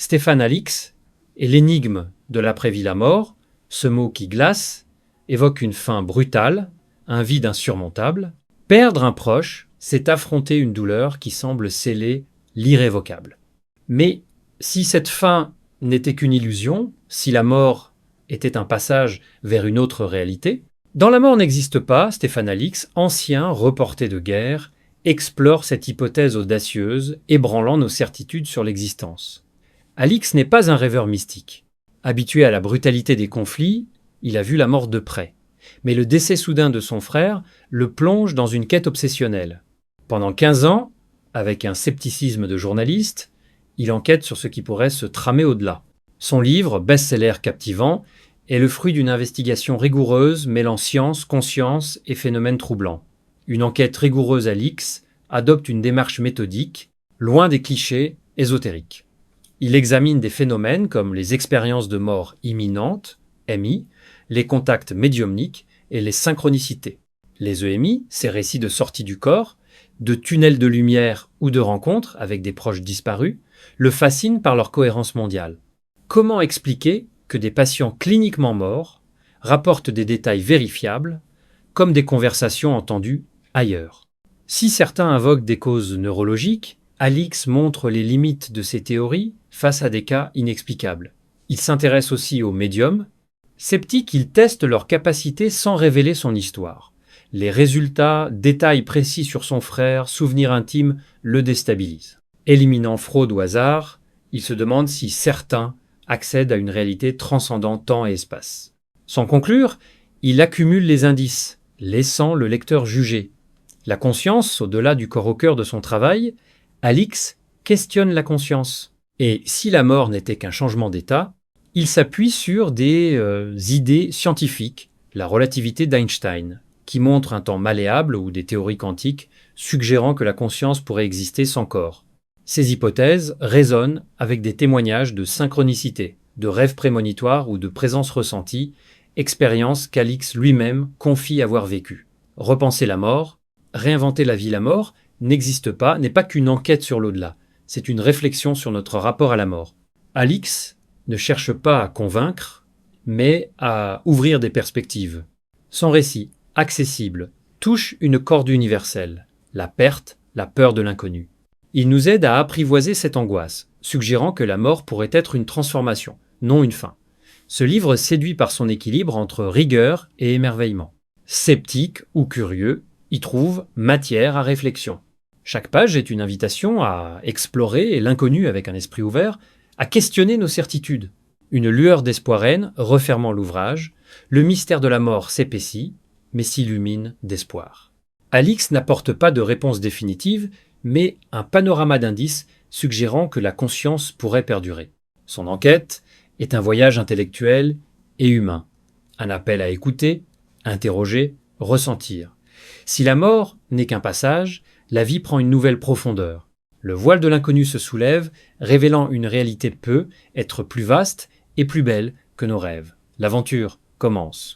Stéphane Alix et l'énigme de l'après-vie la mort, ce mot qui glace, évoque une fin brutale, un vide insurmontable. Perdre un proche, c'est affronter une douleur qui semble sceller l'irrévocable. Mais si cette fin n'était qu'une illusion, si la mort était un passage vers une autre réalité, dans La mort n'existe pas, Stéphane Alix, ancien reporter de guerre, explore cette hypothèse audacieuse, ébranlant nos certitudes sur l'existence. Alix n'est pas un rêveur mystique. Habitué à la brutalité des conflits, il a vu la mort de près. Mais le décès soudain de son frère le plonge dans une quête obsessionnelle. Pendant 15 ans, avec un scepticisme de journaliste, il enquête sur ce qui pourrait se tramer au-delà. Son livre, best-seller captivant, est le fruit d'une investigation rigoureuse mêlant science, conscience et phénomènes troublants. Une enquête rigoureuse Alix adopte une démarche méthodique, loin des clichés ésotériques. Il examine des phénomènes comme les expériences de mort imminente, MI, les contacts médiumniques et les synchronicités. Les EMI, ces récits de sortie du corps, de tunnels de lumière ou de rencontres avec des proches disparus, le fascinent par leur cohérence mondiale. Comment expliquer que des patients cliniquement morts rapportent des détails vérifiables, comme des conversations entendues ailleurs? Si certains invoquent des causes neurologiques, Alix montre les limites de ces théories face à des cas inexplicables. Il s'intéresse aussi aux médiums. Sceptique, il teste leur capacité sans révéler son histoire. Les résultats, détails précis sur son frère, souvenirs intimes, le déstabilisent. Éliminant fraude au hasard, il se demande si certains accèdent à une réalité transcendant temps et espace. Sans conclure, il accumule les indices, laissant le lecteur juger. La conscience, au-delà du corps au cœur de son travail, Alix questionne la conscience. Et si la mort n'était qu'un changement d'état, il s'appuie sur des idées scientifiques, la relativité d'Einstein, qui montre un temps malléable ou des théories quantiques suggérant que la conscience pourrait exister sans corps. Ces hypothèses résonnent avec des témoignages de synchronicité, de rêves prémonitoires ou de présence ressentie, expériences qu'Alix lui-même confie avoir vécues. Repenser la mort, réinventer la vie la mort, n'existe pas, n'est pas qu'une enquête sur l'au-delà, c'est une réflexion sur notre rapport à la mort. Alix ne cherche pas à convaincre, mais à ouvrir des perspectives. Son récit, accessible, touche une corde universelle, la perte, la peur de l'inconnu. Il nous aide à apprivoiser cette angoisse, suggérant que la mort pourrait être une transformation, non une fin. Ce livre séduit par son équilibre entre rigueur et émerveillement. Sceptique ou curieux, y trouve matière à réflexion. Chaque page est une invitation à explorer l'inconnu avec un esprit ouvert, à questionner nos certitudes. Une lueur d'espoir reine, refermant l'ouvrage, le mystère de la mort s'épaissit, mais s'illumine d'espoir. Alix n'apporte pas de réponse définitive, mais un panorama d'indices suggérant que la conscience pourrait perdurer. Son enquête est un voyage intellectuel et humain, un appel à écouter, interroger, ressentir. Si la mort n'est qu'un passage, la vie prend une nouvelle profondeur. Le voile de l'inconnu se soulève, révélant une réalité peut être plus vaste et plus belle que nos rêves. L'aventure commence.